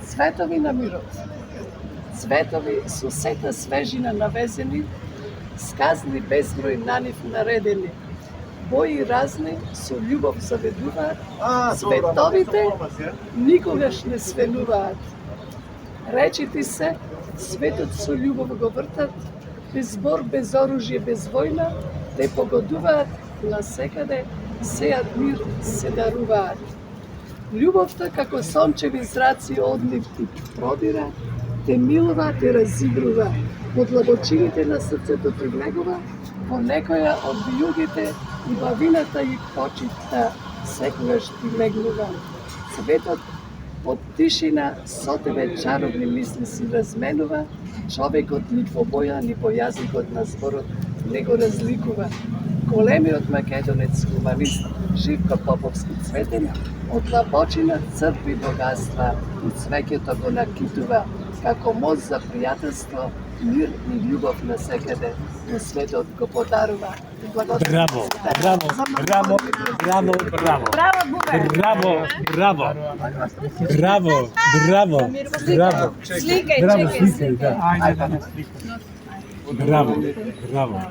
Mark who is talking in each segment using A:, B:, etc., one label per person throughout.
A: Цветови на мирот. Цветови со сета свежина навезени, сказни безброј на нив наредени. Бои разни со љубов заведуваат, цветовите никогаш не свенуваат. Речите се, светот со љубов го вртат, без збор, без оружје, без војна, те погодуваат насекаде, сеат мир, се даруваат. Љубовта како сончеви зраци од нив ти продира, те милува, те разигрува, од длабочините на срцето ти влегува, по некоја од вијугите и бавината и почитта секогаш ти легнува. Светот од тишина со тебе чаровни мисли си разменува, човекот ни по боја, ни по јазикот на зборот не го разликува. Големиот македонец хуманист Живко Поповски Цветен од длабочина црпи богатства и цвеќето го накитува како мост за пријателство, мир и љубов насекаде на светот го подарува.
B: Браво, браво, браво, браво, браво. Браво, браво. Браво, браво, браво.
C: Сликај,
B: Браво,
C: чекај,
B: сликај, да. Ајде, браво, браво.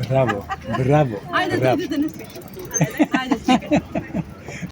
B: Браво, браво.
C: Ајде, да не сликај. Ајде, чекај.